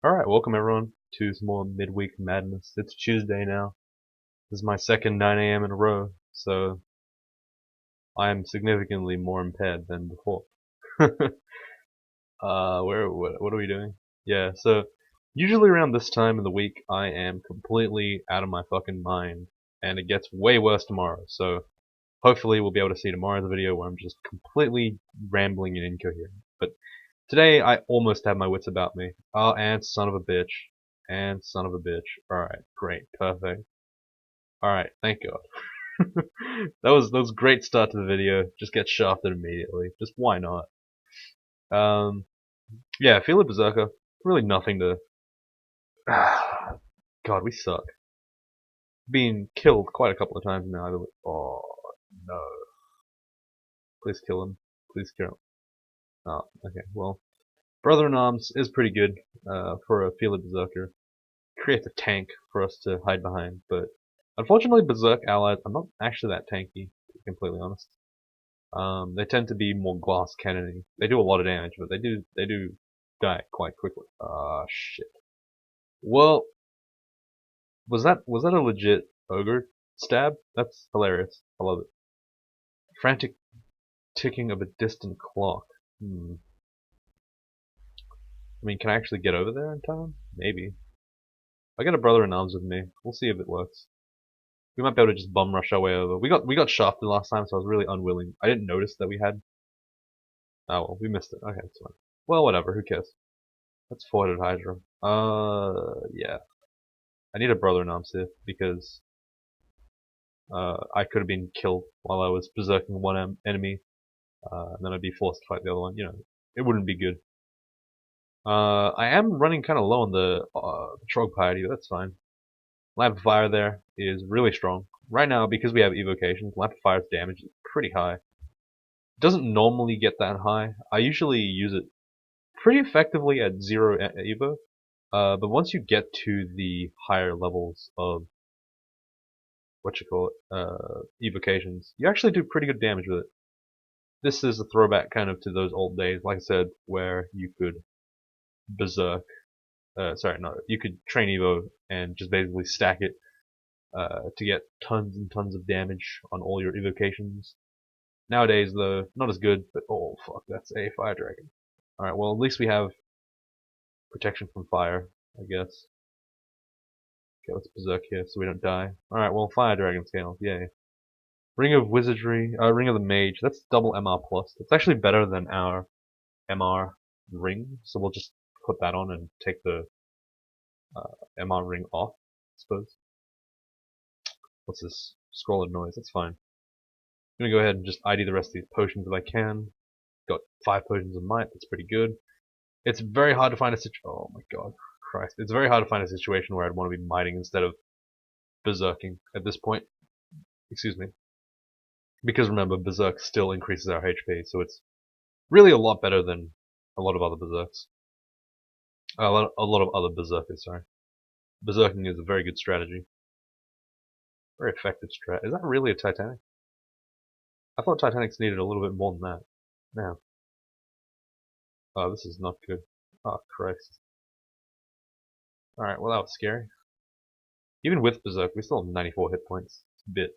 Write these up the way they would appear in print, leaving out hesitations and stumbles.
Alright, welcome everyone to some more midweek madness. It's Tuesday now. This is my second 9 a.m. in a row, so I am significantly more impaired than before. What are we doing? Yeah, so usually around this time of the week I am completely out of my fucking mind, and it gets way worse tomorrow, so hopefully we'll be able to see tomorrow's video where I'm just completely rambling and incoherent. But today I almost have my wits about me. Oh, and son of a bitch. And son of a bitch. Alright, great, perfect. Alright, thank God. that was a great start to the video. Just get shafted immediately. Just why not? Yeah, Felid Berserker. Really nothing to... God, we suck. Being killed quite a couple of times now. Oh, no. Please kill him. Please kill him. Oh, okay, well. Brother-in-Arms is pretty good for a Felid Berserker. Creates a tank for us to hide behind, but unfortunately Berserk allies are not actually that tanky, to be completely honest. They tend to be more glass cannony. They do a lot of damage, but they do die quite quickly. Ah, shit. Well, was that a legit ogre stab? That's hilarious. I love it. Frantic ticking of a distant clock. I mean, can I actually get over there in time? Maybe. I got a brother-in-arms with me. We'll see if it works. We might be able to just bum rush our way over. We got shafted last time, so I was really unwilling. I didn't notice that we had. Oh well, we missed it. Okay, that's fine. Well, whatever. Who cares? That's 400 Hydra. Yeah. I need a brother-in-arms here because I could have been killed while I was berserking one enemy, and then I'd be forced to fight the other one. You know, it wouldn't be good. I am running kind of low on the Trog piety, but that's fine. Lab Fire there is really strong. Right now, because we have evocations, Lab Fire's damage is pretty high. It doesn't normally get that high. I usually use it pretty effectively at 0 evo, but once you get to the higher levels of evocations, you actually do pretty good damage with it. This is a throwback kind of to those old days, like I said, where you could berserk. You could train evo and just basically stack it to get tons and tons of damage on all your evocations. Nowadays, though, not as good, but oh fuck, that's a fire dragon. Alright, well at least we have protection from fire, I guess. Okay, let's berserk here so we don't die. Alright, well fire dragon scale, yay. Ring of Wizardry, Ring of the Mage, that's double MR plus. It's actually better than our MR ring, so we'll just put that on and take the MR ring off, I suppose. What's this? Scrolling noise, that's fine. I'm gonna go ahead and just ID the rest of these potions if I can. Got 5 potions of might, that's pretty good. It's very hard to find a situation. Oh my god, Christ! It's very hard to find a situation where I'd want to be miting instead of berserking at this point. Excuse me. Because remember, berserk still increases our HP, so it's really a lot better than a lot of other berserks. A lot of other berserkers. Sorry. Berserking is a very good strategy. Very effective strat. Is that really a Titanic? I thought Titanics needed a little bit more than that. Now. Oh, this is not good. Oh, Christ. Alright, well that was scary. Even with Berserk, we still have 94 hit points. It's a bit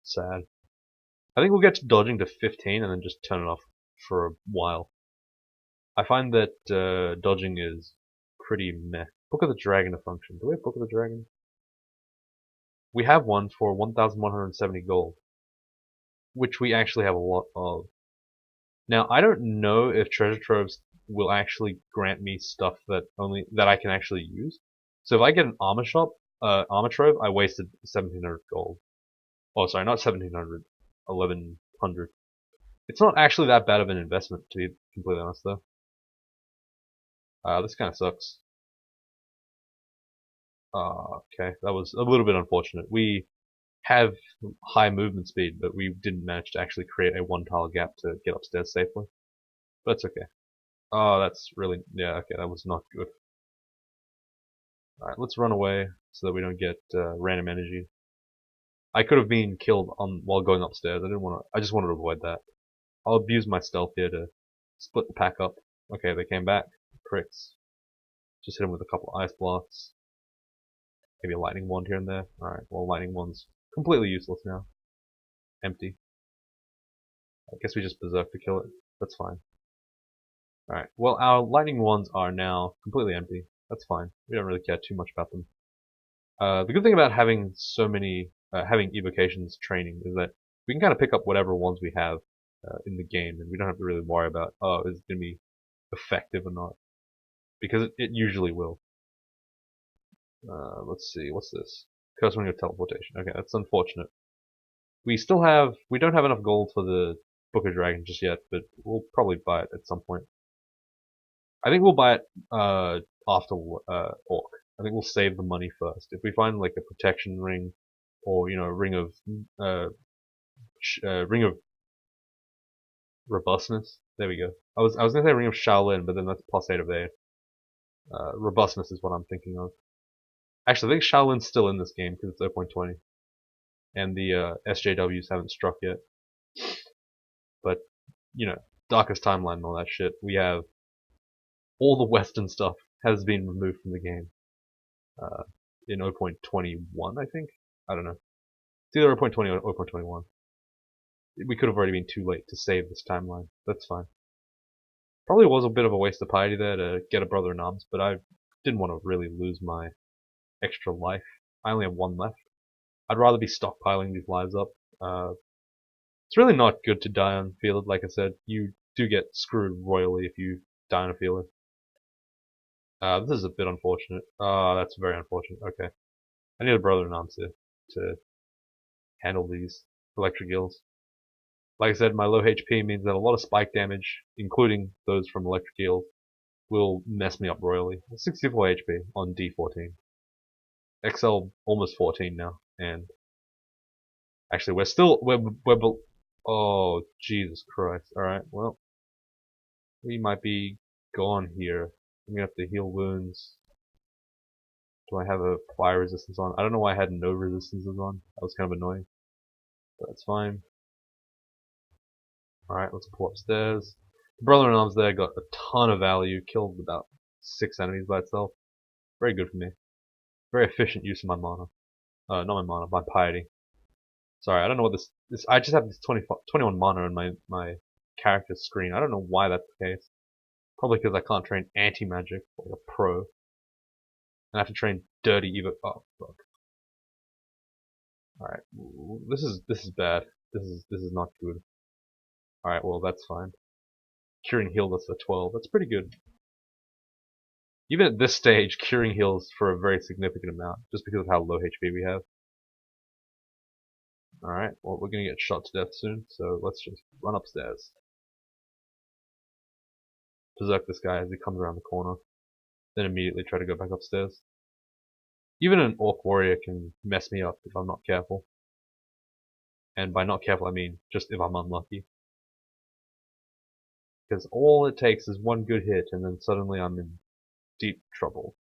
sad. I think we'll get to dodging to 15 and then just turn it off for a while. I find that dodging is pretty meh. Book of the Dragon to function. Do we have Book of the Dragon? We have one for 1,170 gold, which we actually have a lot of. Now, I don't know if treasure troves will actually grant me stuff that I can actually use. So if I get an armor trove, I wasted 1,700 gold. Oh, sorry, not 1,700, 1,100. It's not actually that bad of an investment, to be completely honest, though. This kind of sucks. Okay, that was a little bit unfortunate. We have high movement speed, but we didn't manage to actually create a 1-tile gap to get upstairs safely. But it's okay. Oh, that's really... yeah, okay, that was not good. Alright, let's run away so that we don't get random energy. I could have been killed while going upstairs. I just wanted to avoid that. I'll abuse my stealth here to split the pack up. Okay, they came back. Pricks. Just hit him with a couple of ice blasts. Maybe a lightning wand here and there. Alright, well, lightning wand's completely useless now. Empty. I guess we just berserk to kill it. That's fine. Alright, well, our lightning wands are now completely empty. That's fine. We don't really care too much about them. The good thing about having so many, having evocations training is that we can kind of pick up whatever ones we have in the game, and we don't have to really worry about, oh, is it going to be effective or not? Because it usually will. Let's see, what's this? Curse Ring of Teleportation. Okay, that's unfortunate. We don't have enough gold for the Book of Dragons just yet, but we'll probably buy it at some point. I think we'll buy it after Orc. I think we'll save the money first. If we find like a protection ring, or a ring of robustness. There we go. I was gonna say ring of Shaolin, but then that's +8 of 8. Robustness is what I'm thinking of. Actually, I think Shaolin's still in this game because it's 0.20, and the SJWs haven't struck yet. But Darkest Timeline and all that shit. We have all the Western stuff has been removed from the game. In 0.21, I think. I don't know. It's either 0.20 or 0.21. We could have already been too late to save this timeline. That's fine. Probably was a bit of a waste of piety there to get a brother in arms, but I didn't want to really lose my extra life. I only have one left. I'd rather be stockpiling these lives up. It's really not good to die on Felid, like I said. You do get screwed royally if you die on a Felid. This is a bit unfortunate. That's very unfortunate. Okay. I need a brother in arms here to handle these electric eels. Like I said, my low HP means that a lot of spike damage, including those from electric eels, will mess me up royally. 64 HP on D14. XL almost 14 now, and actually we're oh Jesus Christ! All right, well we might be gone here. I'm gonna have to heal wounds. Do I have a fire resistance on? I don't know why I had no resistances on. That was kind of annoying, but that's fine. Alright, let's pull upstairs. The brother-in-arms there got a ton of value, killed about 6 enemies by itself. Very good for me. Very efficient use of my mana. Not my mana, my piety. Sorry, I don't know what this I just have this 21 mana on my character's screen. I don't know why that's the case. Probably because I can't train anti-magic like a pro. And I have to train dirty evo. Oh fuck. Alright. This is bad. This is not good. Alright, well that's fine. Curing healed us at 12. That's pretty good. Even at this stage, curing heals for a very significant amount, just because of how low HP we have. Alright, well we're gonna get shot to death soon, so let's just run upstairs. Berserk this guy as he comes around the corner, then immediately try to go back upstairs. Even an Orc warrior can mess me up if I'm not careful. And by not careful I mean just if I'm unlucky. Because all it takes is one good hit and then suddenly I'm in deep trouble.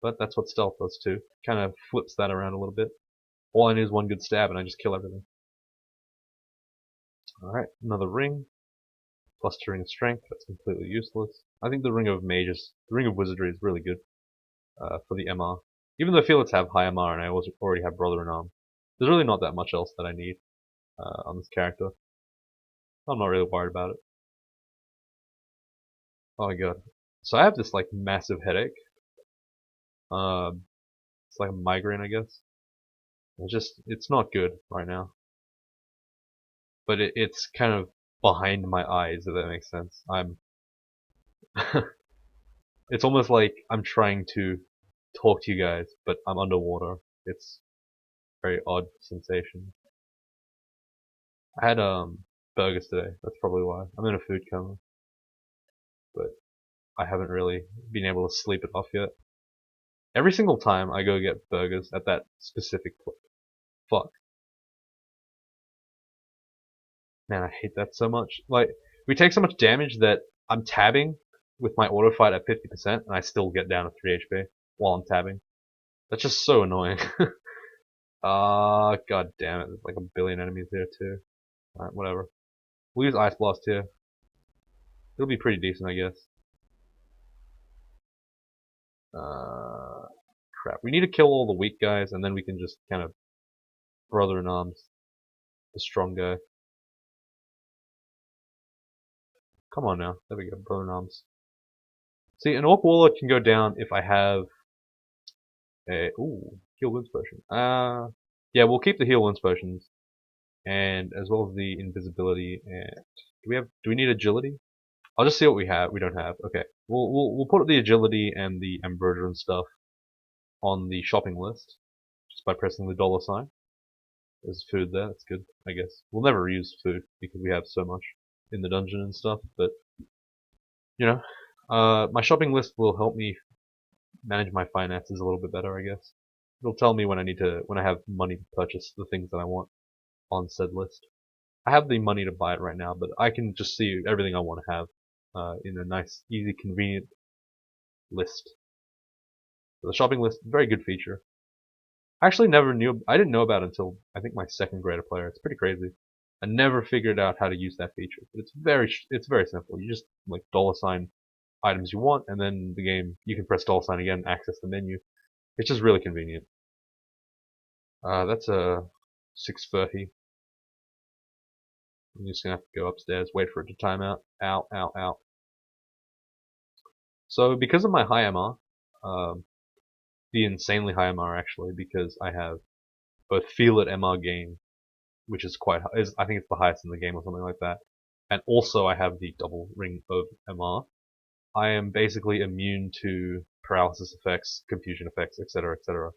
But that's what stealth does too. Kind of flips that around a little bit. All I need is one good stab and I just kill everything. Alright, another ring. Plus 2 ring of strength, that's completely useless. I think the ring of wizardry is really good for the MR. Even though Felids have high MR and I already have brother in arm, there's really not that much else that I need on this character. I'm not really worried about it. Oh my god. So I have this like massive headache. It's like a migraine, I guess. It's not good right now. But it's kind of behind my eyes, if that makes sense. It's almost like I'm trying to talk to you guys, but I'm underwater. It's a very odd sensation. I had burgers today. That's probably why. I'm in a food coma. But I haven't really been able to sleep it off yet. Every single time I go get burgers at that specific place. Fuck. Man, I hate that so much. Like, we take so much damage that I'm tabbing with my auto fight at 50% and I still get down to 3 HP while I'm tabbing. That's just so annoying. God damn it. There's like a billion enemies here too. Alright, whatever. We'll use Ice Blast here. It'll be pretty decent, I guess. Crap. We need to kill all the weak guys, and then we can just kind of brother in arms the strong guy. Come on now. There we go. Brother in arms. See, an Orc Warlord can go down if I have a... Ooh, heal wounds potion. Yeah, we'll keep the heal wounds potions. And as well as the invisibility and... Do we need agility? I'll just see what we have. We don't have. Okay. We'll put the agility and the ambrosia and stuff on the shopping list. Just by pressing the $sign. There's food there, that's good, I guess. We'll never use food because we have so much in the dungeon and stuff, but you know, my shopping list will help me manage my finances a little bit better, I guess. It'll tell me when I have money to purchase the things that I want on said list. I have the money to buy it right now, but I can just see everything I want to have in a nice, easy, convenient list. So the shopping list, very good feature. I actually I didn't know about it until I think my second grader player. It's pretty crazy. I never figured out how to use that feature, but it's very simple. You just like $sign items you want, and then the game you can press $sign again and access the menu. It's just really convenient. That's a 630. I'm just gonna have to go upstairs, wait for it to time out. Ow, ow, ow. So because of my high MR, the insanely high MR actually, because I have both Felid MR gain, which is quite high, I think it's the highest in the game or something like that, and also I have the double ring of MR. I am basically immune to paralysis effects, confusion effects, etc., etc.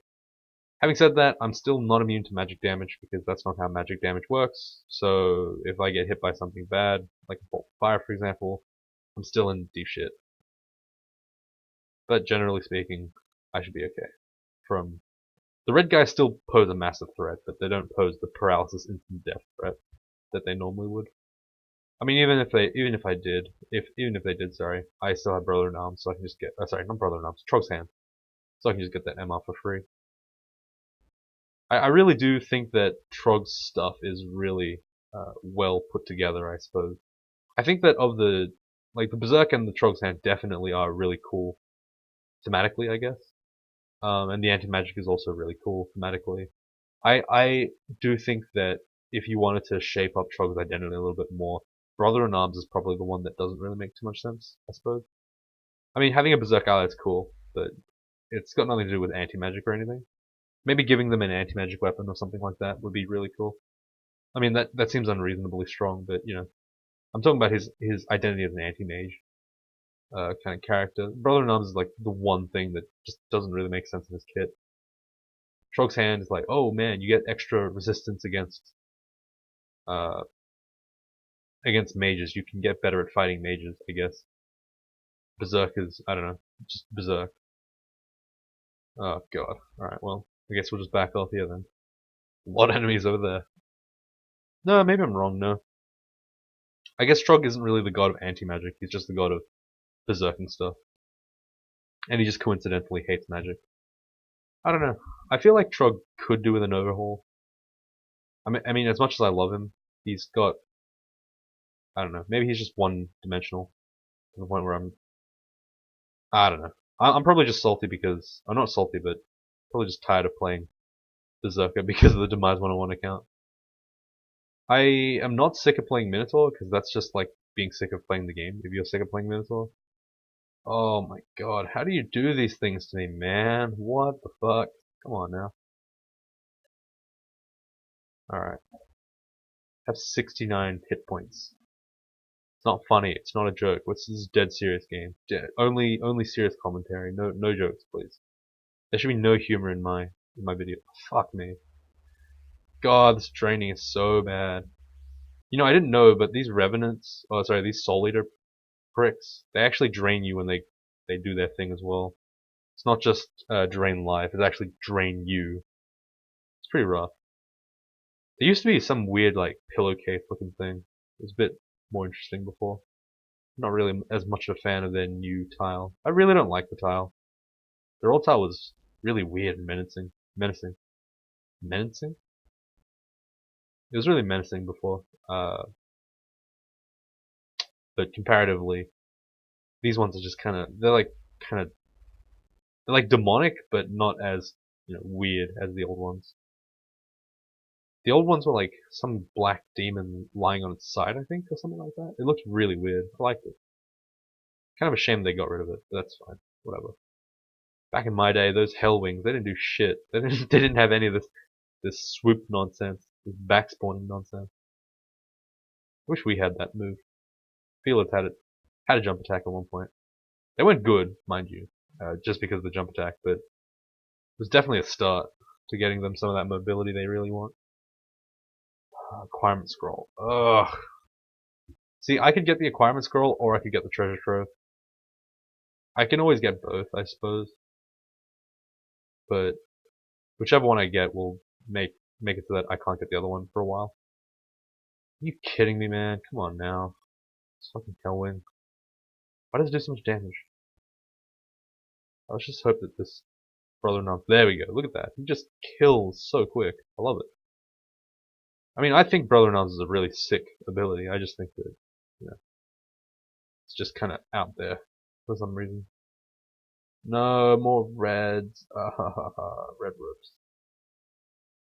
Having said that, I'm still not immune to magic damage because that's not how magic damage works. So if I get hit by something bad, like a bolt of fire for example, I'm still in deep shit. But generally speaking, I should be okay. From the red guys still pose a massive threat, but they don't pose the paralysis instant death threat that they normally would. I mean, even if they did, sorry, I still have brother in arms, so I can just get, sorry, not brother in arms, Trog's hand, so I can just get that MR for free. I really do think that Trog's stuff is really well put together, I suppose. I think that of the Berserker and the Trog's hand definitely are really cool thematically, I guess. And the anti-magic is also really cool thematically. I do think that if you wanted to shape up Trog's identity a little bit more, Brother in Arms is probably the one that doesn't really make too much sense, I suppose. I mean, having a Berserk ally is cool, but it's got nothing to do with anti-magic or anything. Maybe giving them an anti-magic weapon or something like that would be really cool. I mean, that seems unreasonably strong, but you know, I'm talking about his identity as an anti-mage kind of character. Brother in Arms is like the one thing that just doesn't really make sense in his kit. Trog's hand is like, oh man, you get extra resistance against mages. You can get better at fighting mages, I guess. Berserkers, I don't know, just Berserk. Oh god. Alright, well, I guess we'll just back off here then. A lot of enemies over there. No, maybe I'm wrong, no. I guess Trog isn't really the god of anti-magic, he's just the god of Berserk and stuff. And he just coincidentally hates magic. I don't know. I feel like Trog could do with an overhaul. I mean, as much as I love him, he's got... I don't know, maybe he's just one-dimensional. To the point where I don't know. I'm probably just salty because... I'm not salty, but probably just tired of playing Berserker because of the Demise 101 account. I am not sick of playing Minotaur, because that's just like being sick of playing the game, if you're sick of playing Minotaur. Oh my god, how do you do these things to me, man? What the fuck? Come on now. Alright. Have 69 hit points. It's not funny, it's not a joke. This is a dead serious game. Only serious commentary, no jokes, please. There should be no humor in my video. Fuck me. God, this draining is so bad. You know, I didn't know, but these revenants, oh sorry, these soul eater pricks, they actually drain you when they do their thing as well. It's not just drain life, it's actually drain you. It's pretty rough. There used to be some weird like pillowcase looking thing. It was a bit more interesting before. Not really as much of a fan of their new tile. I really don't like the tile. Their old tile was really weird and menacing. Menacing? It was really menacing before. But comparatively, these ones are just they're like kind of They're like demonic, but not as weird as the old ones. The old ones were like some black demon lying on its side, I think, or something like that. It looked really weird. I liked it. Kind of a shame they got rid of it, but that's fine. Whatever. Back in my day, those Hellwings, they didn't do shit. They didn't have any of this swoop nonsense, this back spawning nonsense. Wish we had that move. Felid had a jump attack at one point. They weren't good, mind you, just because of the jump attack, but it was definitely a start to getting them some of that mobility they really want. Acquirement scroll. Ugh. See, I could get the acquirement scroll, or I could get the treasure trove. I can always get both, I suppose. But whichever one I get will make it so that I can't get the other one for a while. Are you kidding me, man? Come on now. It's fucking Hellwing. Why does it do so much damage? Let's just hope that this brother not. There we go. Look at that. He just kills so quick. I love it. I mean, I think Brother in Arms is a really sick ability. I just think that, it's just kind of out there for some reason. No, more reds. Red ropes.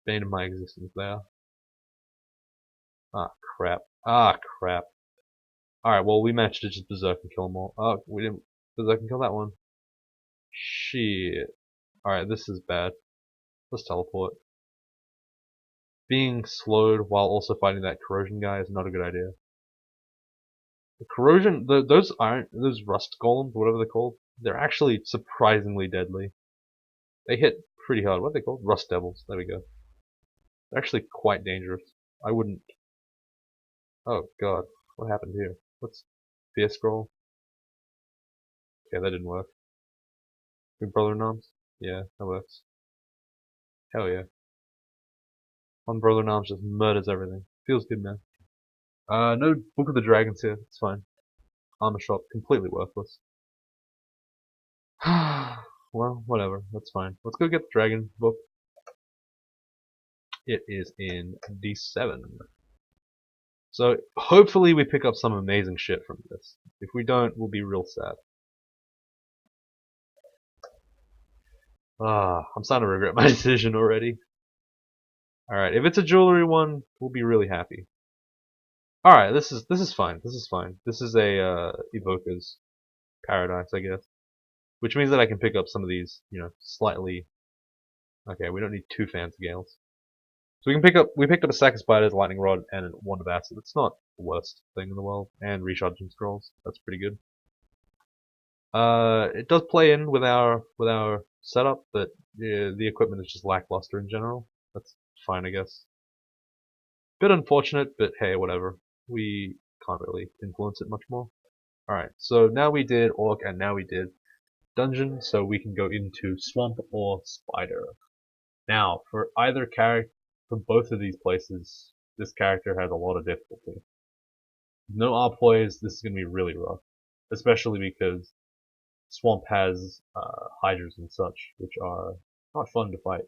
Bane of my existence there. Ah, crap. Ah, crap. Alright, well, we managed to just Berserk and kill them all. Oh, we didn't Berserk and kill that one. Shit. Alright, this is bad. Let's teleport. Being slowed while also fighting that corrosion guy is not a good idea. The corrosion, those rust golems, whatever they're called, they're actually surprisingly deadly. They hit pretty hard. What are they called? Rust devils. There we go. They're actually quite dangerous. I wouldn't. Oh god, what happened here? What's fear scroll? Okay, that didn't work. Good brother noms? Yeah, that works. Hell yeah. One brother noms just murders everything. Feels good, man. No Book of the Dragons here. It's fine. Armor shop, completely worthless. Well, whatever. That's fine. Let's go get the dragon book. It is in D7. So, hopefully we pick up some amazing shit from this. If we don't, we'll be real sad. I'm starting to regret my decision already. Alright, if it's a jewelry one, we'll be really happy. Alright, this is fine. This is fine. This is a Evoker's Paradise, I guess. Which means that I can pick up some of these, slightly. Okay, we don't need 2 fancy gales. So we picked up a sack of spiders, lightning rod, and a wand of acid. It's not the worst thing in the world. And recharging scrolls. That's pretty good. It does play in with our setup, but the equipment is just lackluster in general. That's fine, I guess. Bit unfortunate, but hey, whatever. We can't really influence it much more. Alright, so now we did Orc, and now we did Dungeon, so we can go into Swamp or Spider. Now, for either character, for both of these places, this character has a lot of difficulty. No Arpoys, this is going to be really rough. Especially because Swamp has Hydras and such, which are not fun to fight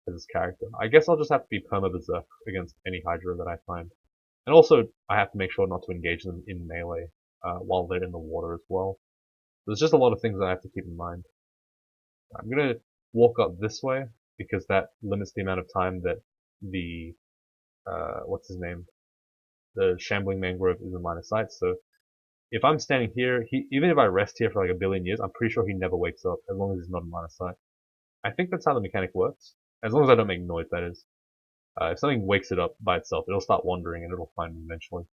as this character. I guess I'll just have to be perma-berserk against any Hydra that I find. And also, I have to make sure not to engage them in melee while they're in the water as well. There's just a lot of things that I have to keep in mind. I'm going to walk up this way, because that limits the amount of time that the, what's his name? The Shambling Mangrove is in line of sight, so if I'm standing here, even if I rest here for like a billion years, I'm pretty sure he never wakes up, as long as he's not in line of sight. I think that's how the mechanic works. As long as I don't make noise, that is. If something wakes it up by itself, it'll start wandering and it'll find me eventually.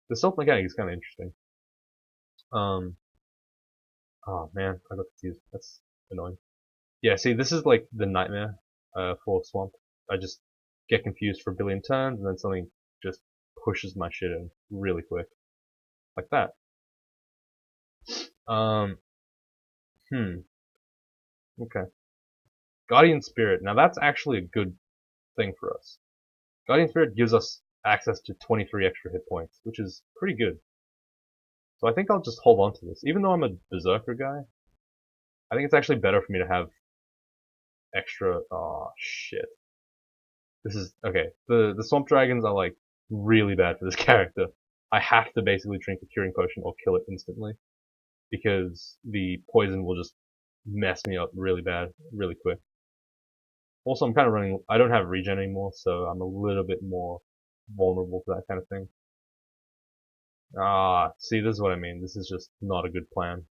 The stealth mechanic is kind of interesting. Oh man, I got confused. That's annoying. Yeah, see, this is like the nightmare for Swamp. I just get confused for a billion turns, and then something just pushes my shit in really quick. Like that. Okay. Guardian Spirit. Now that's actually a good thing for us. Guardian Spirit gives us access to 23 extra hit points, which is pretty good. So I think I'll just hold on to this. Even though I'm a Berserker guy, I think it's actually better for me to have extra. Oh shit. This is okay. The Swamp Dragons are like really bad for this character. I have to basically drink a curing potion or kill it instantly. because the poison will just mess me up really bad, really quick. Also, I'm kind of running. I don't have regen anymore, so I'm a little bit more vulnerable to that kind of thing. Ah, see, this is what I mean. This is just not a good plan.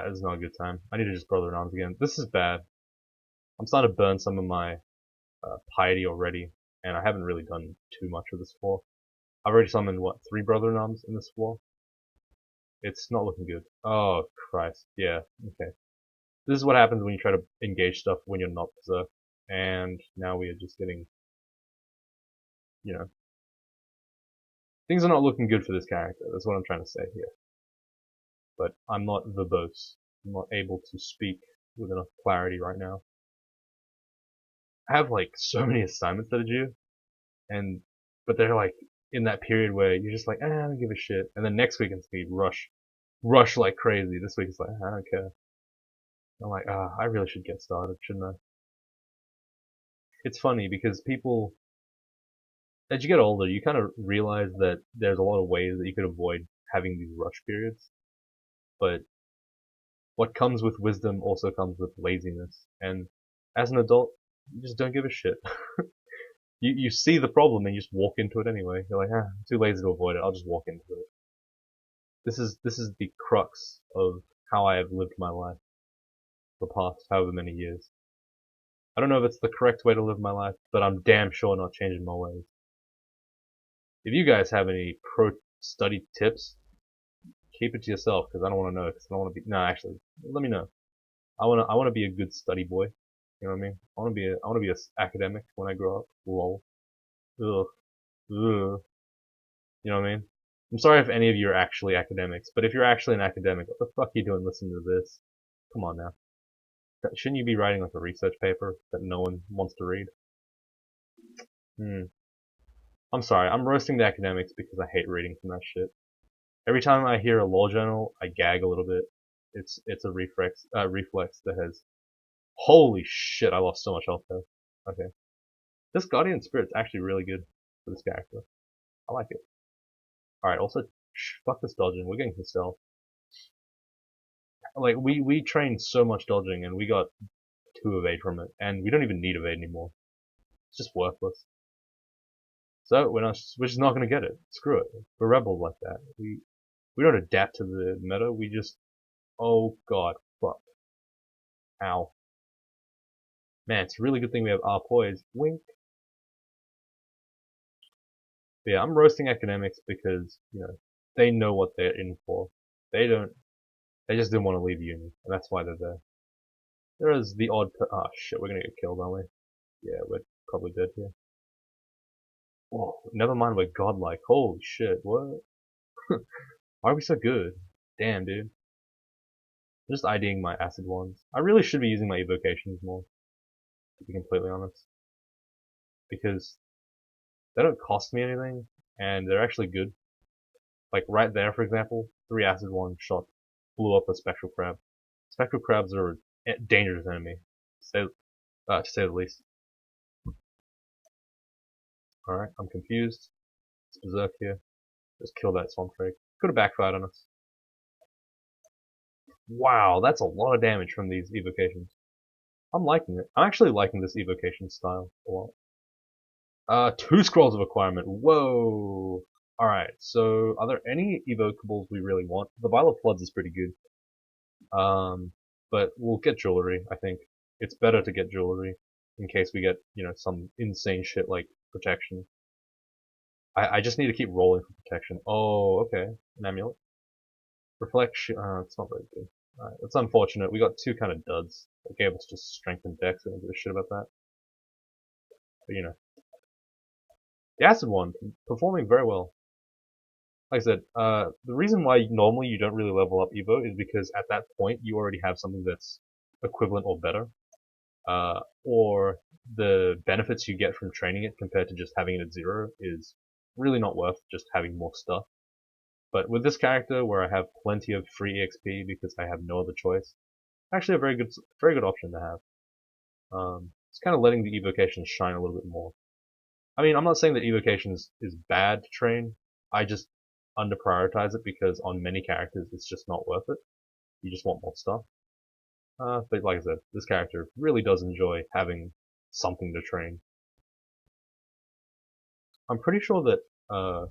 It's not a good time. I need to just Brother in Arms again. This is bad. I'm starting to burn some of my piety already, and I haven't really done too much with this floor. I've already summoned, what, 3 Brother in Arms in this floor? It's not looking good. Oh, Christ. Yeah, okay. This is what happens when you try to engage stuff when you're not Berserk. And now we are just getting, you know, things are not looking good for this character. That's what I'm trying to say here. But I'm not verbose. I'm not able to speak with enough clarity right now. I have like so many assignments that are due, but they're like in that period where you're just like, I don't give a shit. And then next week it's gonna be rush like crazy. This week it's like, I don't care. I'm like, I really should get started, shouldn't I? It's funny because people, as you get older, you kind of realize that there's a lot of ways that you could avoid having these rush periods. But what comes with wisdom also comes with laziness. And as an adult, you just don't give a shit. You see the problem and you just walk into it anyway. You're like, I'm too lazy to avoid it. I'll just walk into it. This is the crux of how I have lived my life for the past however many years. I don't know if it's the correct way to live my life, but I'm damn sure not changing my ways. If you guys have any pro study tips, keep it to yourself because I don't want to know. Because I don't want to be. No, actually, let me know. I want to be a good study boy. You know what I mean? I want to be a academic when I grow up. Lol. Ugh. Ugh. You know what I mean? I'm sorry if any of you are actually academics, but if you're actually an academic, what the fuck are you doing listening to this? Come on now. Shouldn't you be writing like a research paper that no one wants to read? I'm sorry, I'm roasting the academics because I hate reading from that shit. Every time I hear a law journal, I gag a little bit. It's a reflex that has. Holy shit! I lost so much health there. Okay, this Guardian Spirit's actually really good for this character. I like it. All right, also, fuck this dodging. We're getting to stealth. Like we trained so much dodging and we got 2 evade from it, and we don't even need evade anymore. It's just worthless. So we're just not gonna get it. Screw it. We're rebels like that. We don't adapt to the meta. We just, oh god, fuck. Ow. Man, it's a really good thing we have our poise. Wink. But yeah, I'm roasting academics because, they know what they're in for. They just didn't want to leave uni, and that's why they're there. There is the odd oh shit, we're gonna get killed, aren't we? Yeah, we're probably dead here. Oh, never mind, we're godlike. Holy shit, what? Why are we so good? Damn, dude. I'm just IDing my acid ones. I really should be using my evocations more, to be completely honest. Because they don't cost me anything, and they're actually good. Like right there, for example, 3 acid one shot blew up a spectral crab. Spectral crabs are a dangerous enemy, to say the least. Alright, I'm confused. It's Berserk here. Just kill that swamp drake. Could have backfired on us. Wow, that's a lot of damage from these evocations. I'm liking it. I'm actually liking this evocation style a lot. 2 scrolls of acquirement. Whoa. Alright, so are there any evocables we really want? The Vial of Floods is pretty good. But we'll get jewelry, I think. It's better to get jewelry in case we get, some insane shit like protection. I just need to keep rolling for protection. Oh, okay. An amulet. Reflection, it's not very good. Alright, that's unfortunate. We got 2 kind of duds. That gave us just strength and dex. I don't give a shit about that. But the acid one, performing very well. Like I said, the reason why normally you don't really level up Evo is because at that point you already have something that's equivalent or better. Or the benefits you get from training it compared to just having it at 0 is really not worth just having more stuff. But with this character, where I have plenty of free EXP because I have no other choice, actually a very good option to have. It's kind of letting the evocations shine a little bit more. I mean, I'm not saying that evocations is bad to train. I just under-prioritize it because on many characters it's just not worth it. You just want more stuff. But like I said, this character really does enjoy having something to train. I'm pretty sure that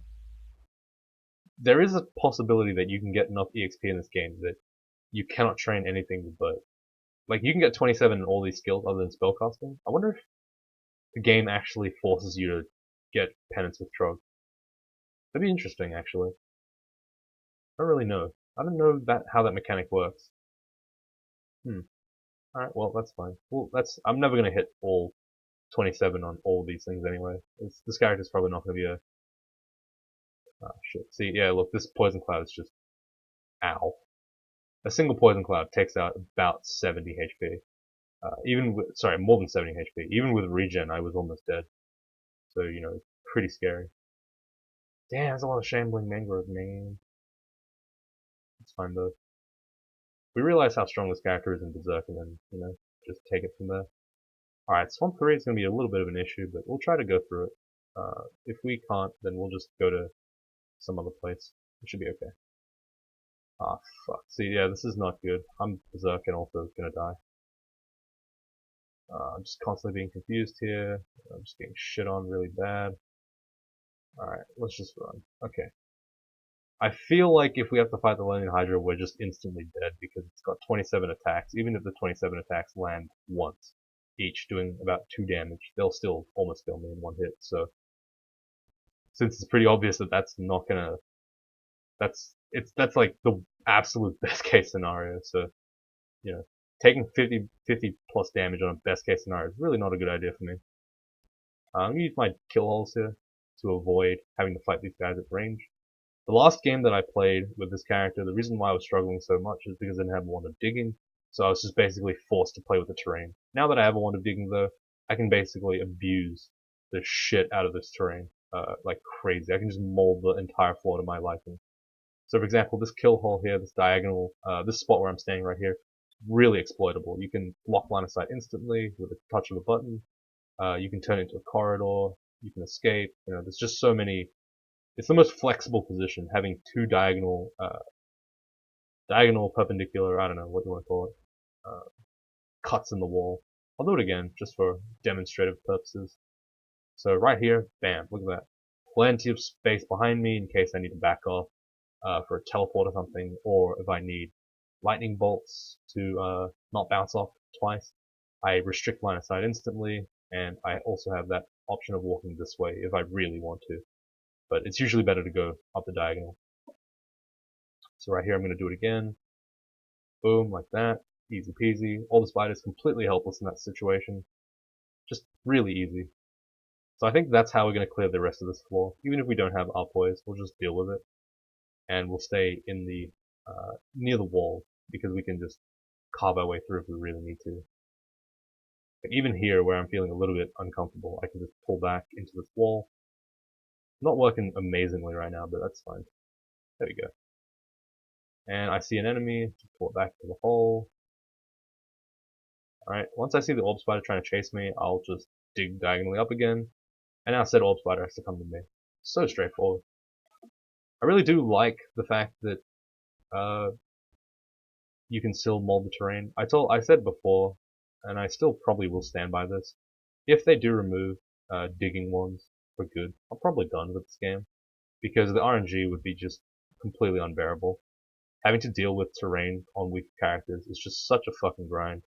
there is a possibility that you can get enough EXP in this game that you cannot train anything with bow. Like, you can get 27 in all these skills other than spellcasting. I wonder if the game actually forces you to get penance with Trog. That'd be interesting, actually. I don't really know. I don't know how that mechanic works. Alright, well, that's fine. Well, I'm never gonna hit all 27 on all these things anyway. This character's probably not gonna be a... Oh, shit. See, yeah, look, this poison cloud is just... Ow. A single poison cloud takes out about 70 HP. Even with... Sorry, more than 70 HP. Even with regen, I was almost dead. So, you know, pretty scary. Damn, there's a lot of shambling mangrove, man. It's fine, though. We realize how strong this character is in Berserker, and then, you know, just take it from there. Alright, Swamp 3 is going to be a little bit of an issue, but we'll try to go through it. If we can't, then we'll just go to some other place. It should be okay. Ah, fuck. See, yeah, this is not good. I'm Berserk and also gonna die. I'm just constantly being confused here. I'm just getting shit on really bad. Alright, let's just run. Okay. I feel like if we have to fight the Landing Hydra, we're just instantly dead because it's got 27 attacks. Even if the 27 attacks land once, each doing about 2 damage, they'll still almost kill me in one hit. So, since it's pretty obvious that that's not gonna, that's like the absolute best case scenario. So, you know, taking 50 plus damage on a best case scenario is really not a good idea for me. I'm gonna use my kill holes here to avoid having to fight these guys at range. The last game that I played with this character, the reason why I was struggling so much is because I didn't have a wand of digging, so I was just basically forced to play with the terrain. Now that I have a wand of digging though, I can basically abuse the shit out of this terrain, like crazy. I can just mold the entire floor to my liking. So for example, this kill hole here, this diagonal, this spot where I'm standing right here, really exploitable. You can block line of sight instantly with a touch of a button. You can turn it into a corridor. You can escape. You know, there's just so many. It's the most flexible position, having two diagonal perpendicular, I don't know what you want to call it, cuts in the wall. I'll do it again, just for demonstrative purposes. So right here, bam, look at that. Plenty of space behind me in case I need to back off for a teleport or something, or if I need lightning bolts to not bounce off twice. I restrict line of sight instantly, and I also have that option of walking this way if I really want to. But it's usually better to go up the diagonal. So right here I'm going to do it again. Boom, like that. Easy peasy. All the spiders completely helpless in that situation. Just really easy. So I think that's how we're going to clear the rest of this floor. Even if we don't have our poise, we'll just deal with it. And we'll stay in the near the wall, because we can just carve our way through if we really need to. But even here, where I'm feeling a little bit uncomfortable, I can just pull back into this wall. Not working amazingly right now, but that's fine. There we go. And I see an enemy, just pull it back to the hole. Alright, once I see the orb spider trying to chase me, I'll just dig diagonally up again. And now said orb spider has to come to me. So straightforward. I really do like the fact that you can still mold the terrain. I said before, and I still probably will stand by this. If they do remove digging ones for good, I'm probably done with this game, because the RNG would be just completely unbearable. Having to deal with terrain on weak characters is just such a fucking grind.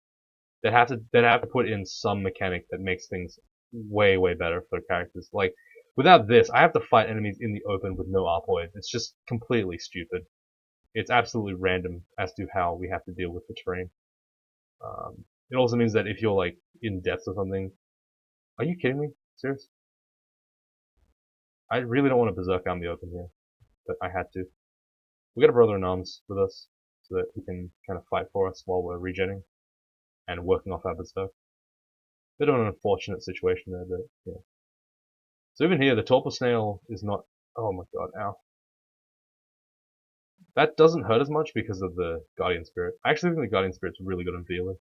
They'd have to put in some mechanic that makes things way better for characters. Like, without this, I have to fight enemies in the open with no arpoid. It's just completely stupid. It's absolutely random as to how we have to deal with the terrain. It also means that if you're like in depths or something, are you kidding me? Serious? I really don't want to berserk out in the open here, but I had to. We got a brother in arms with us, so that he can kind of fight for us while we're regenning and working off our berserk. Bit of an unfortunate situation there, but yeah. So even here, the torpor snail is not. Oh my god, ow. That doesn't hurt as much because of the guardian spirit. I actually think the guardian spirit's really good on Felid.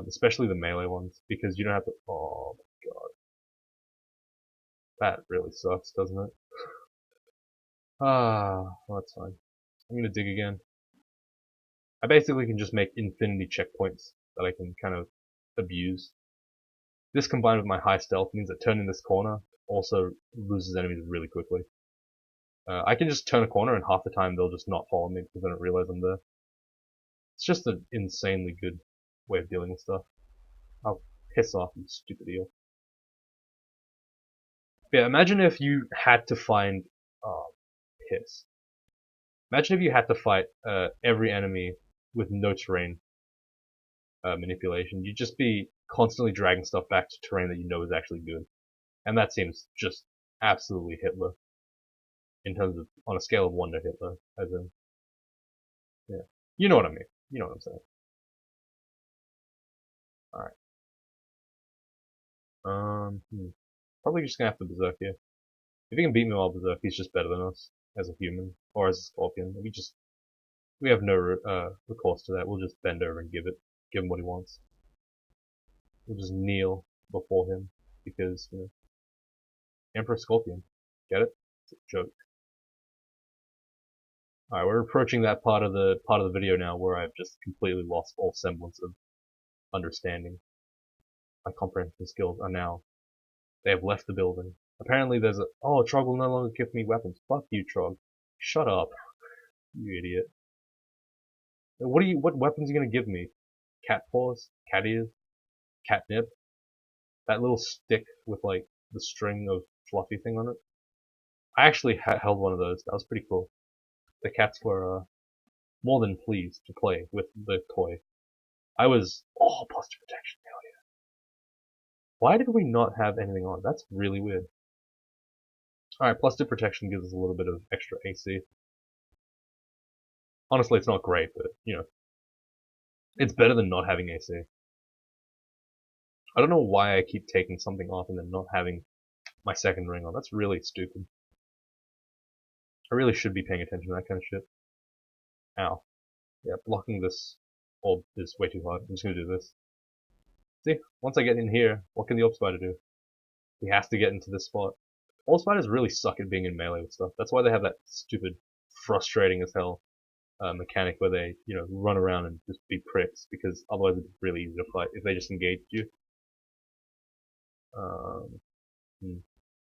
Especially the melee ones, because you don't have to. Oh my god. That really sucks, doesn't it? Well, that's fine. I'm gonna dig again. I basically can just make infinity checkpoints that I can kind of abuse. This combined with my high stealth means that turning this corner also loses enemies really quickly. I can just turn a corner and half the time they'll just not follow me because they don't realize I'm there. It's just an insanely good way of dealing with stuff. I'll piss off, you stupid eel. Yeah, imagine if you had to find... Oh, piss. Imagine if you had to fight every enemy with no terrain manipulation. You'd just be constantly dragging stuff back to terrain that you know is actually good. And that seems just absolutely Hitler. In terms of, on a scale of 1 to Hitler. As in, yeah. You know what I mean. You know what I'm saying. Alright. Probably just gonna have to Berserk here. If he can beat me while Berserk, he's just better than us. As a human. Or as a scorpion. We have no recourse to that. We'll just bend over and give him what he wants. We'll just kneel before him. Because, you know. Emperor Scorpion. Get it? It's a joke. Alright, we're approaching that part of the video now where I've just completely lost all semblance of understanding. My comprehension skills are now... They have left the building. Apparently there's a... Oh, Trog will no longer give me weapons. Fuck you, Trog. Shut up. You idiot. What weapons are you gonna give me? Cat paws? Cat ears? Catnip? That little stick with like the string of fluffy thing on it? I actually held one of those. That was pretty cool. The cats were more than pleased to play with the toy. I was... Oh, posture protection. Hell yeah. Why did we not have anything on? That's really weird. Alright, plus 2 protection gives us a little bit of extra AC. Honestly, it's not great, but, you know. It's better than not having AC. I don't know why I keep taking something off and then not having my second ring on. That's really stupid. I really should be paying attention to that kind of shit. Ow. Yeah, blocking this orb is way too hard. I'm just gonna do this. See, once I get in here, what can the orb spider do? He has to get into this spot. Orb spiders really suck at being in melee with stuff. That's why they have that stupid, frustrating as hell mechanic where they, you know, run around and just be pricks, because otherwise it's really easy to fight if they just engaged you.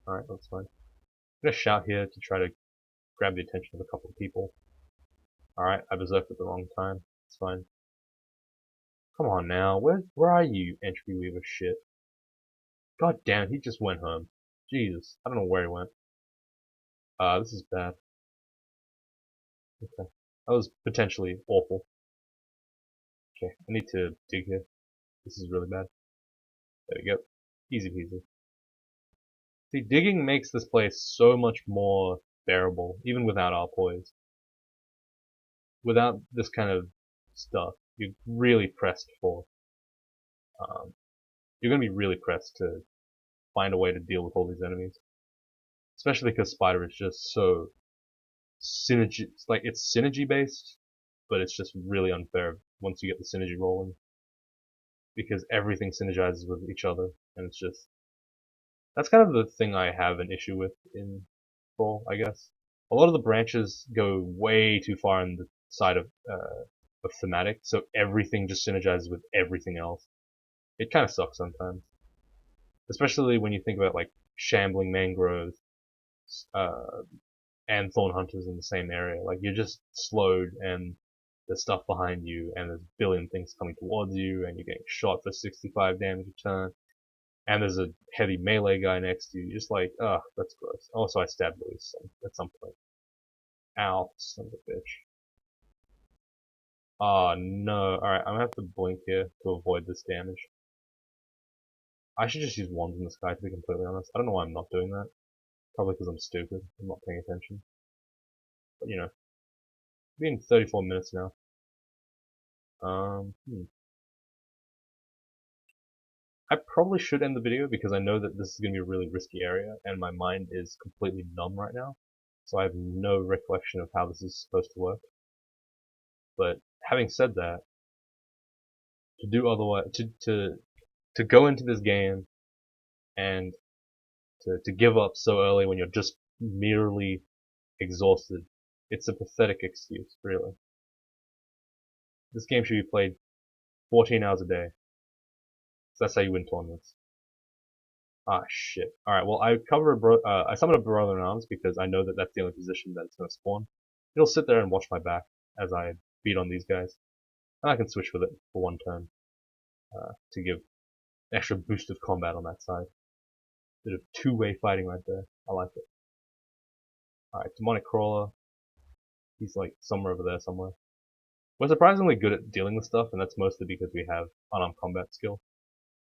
Alright, that's fine. I'm gonna shout here to try to grab the attention of a couple of people. Alright, I berserked at the wrong time. It's fine. Come on now, where are you, entry weaver shit? God damn it, he just went home. Jesus, I don't know where he went. This is bad. Okay. That was potentially awful. Okay, I need to dig here. This is really bad. There we go. Easy peasy. See, digging makes this place so much more bearable, even without our poise. Without this kind of stuff, you're really pressed for... you're gonna be really pressed to find a way to deal with all these enemies. Especially because Spider is just so synergy, it's synergy based, but it's just really unfair once you get the synergy rolling. Because everything synergizes with each other, and it's just... That's kind of the thing I have an issue with in Brawl, I guess. A lot of the branches go way too far on the side of thematic, so everything just synergizes with everything else. It kind of sucks sometimes. Especially when you think about like shambling mangroves and thorn hunters in the same area. Like you're just slowed and there's stuff behind you and there's a billion things coming towards you and you're getting shot for 65 damage a turn. And there's a heavy melee guy next to you. You're just like, ugh, that's gross. Also, I stabbed Luis at some point. Ow, son of a bitch. Oh no. Alright, I'm gonna have to blink here to avoid this damage. I should just use wands in the sky to be completely honest. I don't know why I'm not doing that. Probably because I'm stupid. I'm not paying attention. But you know. It's been 34 minutes now. I probably should end the video because I know that this is going to be a really risky area and my mind is completely numb right now. So I have no recollection of how this is supposed to work. But having said that, to do otherwise, to go into this game and to give up so early when you're just merely exhausted. It's a pathetic excuse, really. This game should be played 14 hours a day. So that's how you win tournaments. Ah, shit. Alright, well, I summon a Brother in Arms because I know that that's the only position that it's going to spawn. It'll sit there and watch my back as I beat on these guys. And I can switch with it for one turn to give an extra boost of combat on that side. Bit of two-way fighting right there. I like it. Alright, Demonic Crawler. He's like somewhere over there somewhere. We're surprisingly good at dealing with stuff, and that's mostly because we have unarmed combat skill.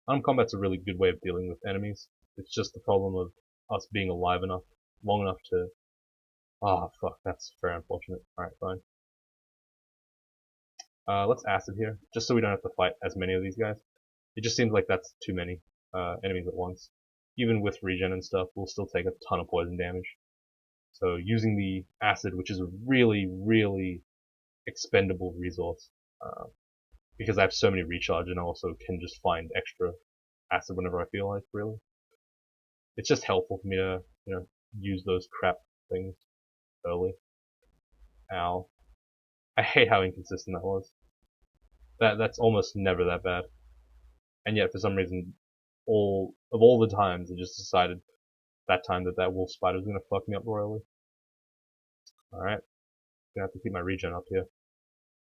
Unarmed combat's a really good way of dealing with enemies. It's just the problem of us being alive enough, long enough to... Ah, fuck, that's very unfortunate. Alright, fine. Let's acid here, just so we don't have to fight as many of these guys. It just seems like that's too many enemies at once. Even with regen and stuff, we'll still take a ton of poison damage. So using the acid, which is a really, really expendable resource, because I have so many recharge and I also can just find extra acid whenever I feel like, really. It's just helpful for me to, use those crap things early. Ow. I hate how inconsistent that was. That's almost never that bad. And yet, for some reason, all the times, it just decided that time that wolf spider was gonna fuck me up royally. Alright. Gonna have to keep my regen up here.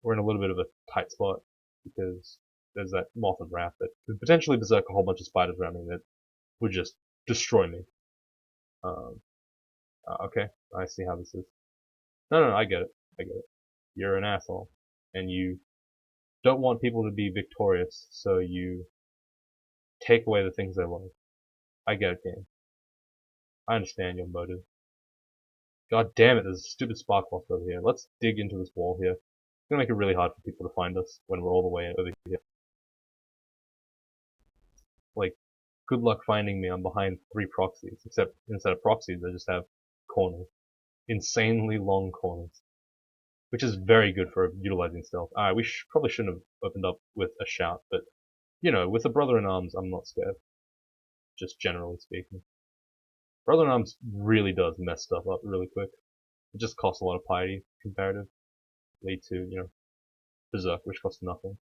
We're in a little bit of a tight spot because there's that Moth of Wrath that could potentially berserk a whole bunch of spiders around me that would just destroy me. Okay, I see how this is. No, I get it. I get it. You're an asshole. And you don't want people to be victorious, so you take away the things they love. I get it, game. I understand your motive. God damn it, there's a stupid spark box over here. Let's dig into this wall here. It's gonna make it really hard for people to find us when we're all the way over here. Like, good luck finding me. I'm behind 3 proxies. Except instead of proxies, I just have corners. Insanely long corners. Which is very good for utilizing stealth. Alright, we probably shouldn't have opened up with a shout, but, with a Brother in Arms, I'm not scared. Just generally speaking. Brother in Arms really does mess stuff up really quick. It just costs a lot of piety, comparative. Lead to, Berserk, which costs nothing.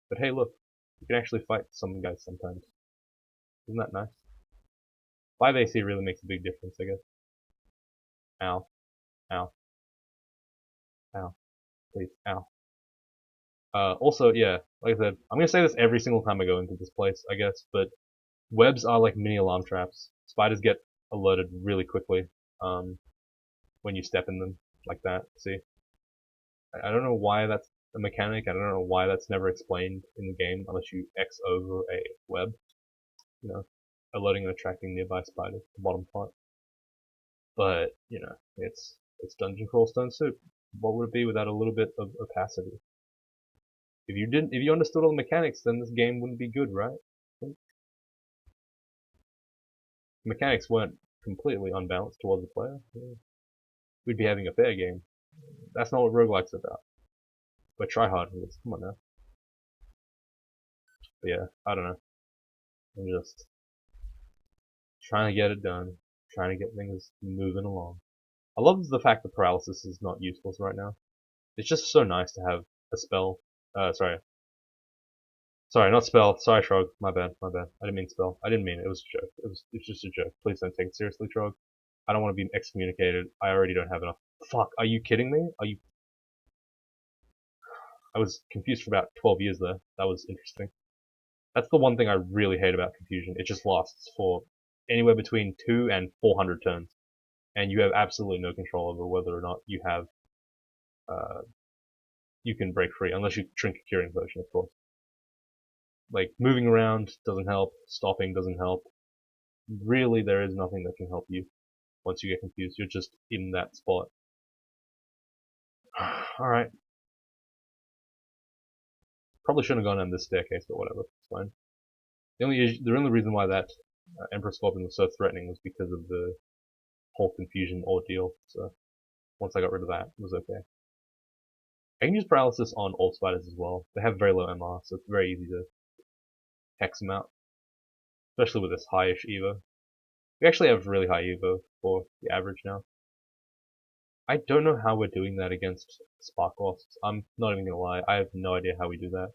But hey, look, you can actually fight some guys sometimes. Isn't that nice? 5 AC really makes a big difference, I guess. Ow. Ow. Ow. Please. Ow. Also, yeah, like I said, I'm gonna say this every single time I go into this place, I guess, but webs are like mini alarm traps. Spiders get alerted really quickly, when you step in them, like that, see? I don't know why that's a mechanic, I don't know why that's never explained in the game, unless you X over a web, alerting and attracting nearby spiders, the bottom part. But, it's Dungeon Crawl Stone Soup. What would it be without a little bit of opacity? If you understood all the mechanics, then this game wouldn't be good, right? The mechanics weren't completely unbalanced towards the player. We'd be having a fair game. That's not what roguelike's about. But try hard for this. Come on now. But yeah, I don't know. I'm just trying to get it done. Trying to get things moving along. I love the fact that paralysis is not useless right now. It's just so nice to have a spell. Sorry, not spell. Sorry, Shrug. My bad. I didn't mean spell. I didn't mean it. It was a joke. It's just a joke. Please don't take it seriously, Shrug. I don't want to be excommunicated. I already don't have enough. Fuck, are you kidding me? I was confused for about 12 years there. That was interesting. That's the one thing I really hate about Confusion. It just lasts for anywhere between 2 and 400 turns. And you have absolutely no control over whether or not you have, you can break free, unless you drink a curing potion, of course. Like, moving around doesn't help, stopping doesn't help. Really, there is nothing that can help you once you get confused. You're just in that spot. Alright. Probably shouldn't have gone down this staircase, but whatever, it's fine. The only reason why that Emperor Scorpion was so threatening was because of the whole Confusion ordeal, so once I got rid of that, it was okay. I can use paralysis on all spiders as well. They have very low MR, so it's very easy to hex them out. Especially with this high-ish Evo. We actually have really high Evo for the average now. I don't know how we're doing that against Spark Wasps. I'm not even gonna lie, I have no idea how we do that.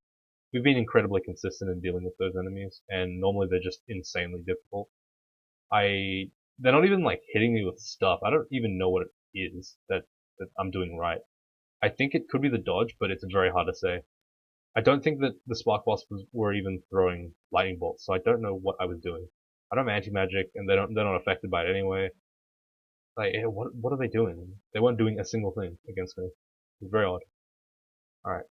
We've been incredibly consistent in dealing with those enemies, and normally they're just insanely difficult. They're not even like hitting me with stuff. I don't even know what it is that I'm doing right. I think it could be the dodge, but it's very hard to say. I don't think that the Spark Wasps were even throwing lightning bolts, so I don't know what I was doing. I don't have anti-magic, and they're not affected by it anyway. Like, what are they doing? They weren't doing a single thing against me. It's very odd. Alright,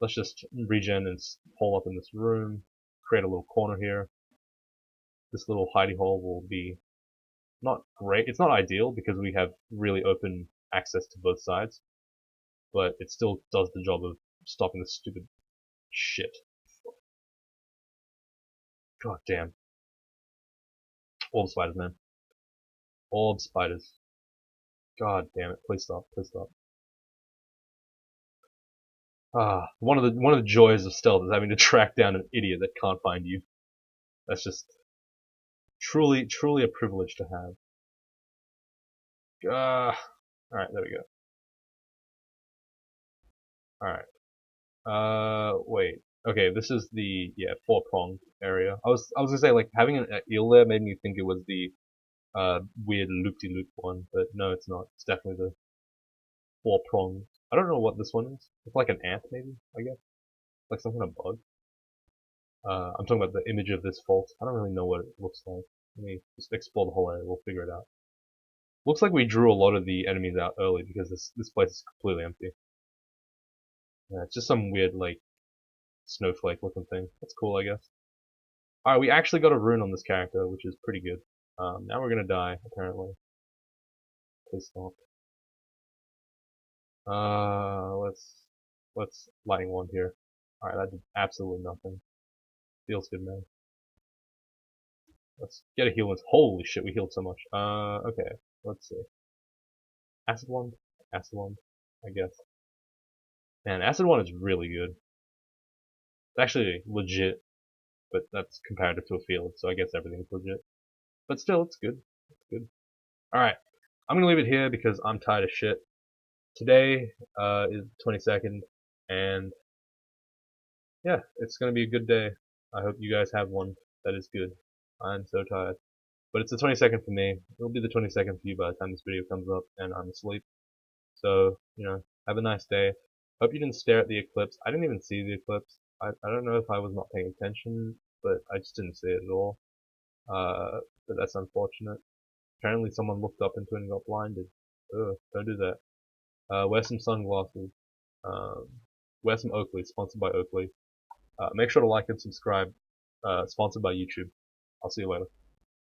let's just regen and hole up in this room. Create a little corner here. This little hidey hole will be not great. It's not ideal because we have really open access to both sides, but it still does the job of stopping this stupid shit. God damn. All the spiders, man. All the spiders. God damn it. Please stop. Please stop. One of the joys of stealth is having to track down an idiot that can't find you. That's just truly a privilege to have. Alright, there we go. Alright. Wait. Okay, this is the, yeah, four-pronged area. I was gonna say, like, having an eel there made me think it was the, weird loop-de-loop one, but no, it's not. It's definitely the four-pronged. I don't know what this one is. It's like an ant, maybe, I guess. Like some kind of bug. I'm talking about the image of this fault. I don't really know what it looks like. Let me just explore the whole area, we'll figure it out. Looks like we drew a lot of the enemies out early because this place is completely empty. Yeah, it's just some weird, like, snowflake looking thing. That's cool, I guess. Alright, we actually got a rune on this character, which is pretty good. Now we're gonna die, apparently. Please stop. Let's lightning wand here. Alright, that did absolutely nothing. Feels good, man. Let's get a heal once. Holy shit, we healed so much. Okay. Let's see. Acid wand? Acid wand, I guess. Man, acid wand is really good. It's actually legit, but that's comparative to a field, so I guess everything's legit. But still, it's good. It's good. Alright. I'm gonna leave it here because I'm tired of shit. Today, is the 22nd, and yeah, it's gonna be a good day. I hope you guys have one that is good. I'm so tired. But it's the 22nd for me. It'll be the 22nd for you by the time this video comes up and I'm asleep. So, you know, have a nice day. Hope you didn't stare at the eclipse. I didn't even see the eclipse. I don't know if I was not paying attention, but I just didn't see it at all. But that's unfortunate. Apparently someone looked up into it and got blinded. Ugh, don't do that. Wear some sunglasses. Um, wear some Oakley, sponsored by Oakley. Make sure to like and subscribe. Sponsored by YouTube. I'll see you later.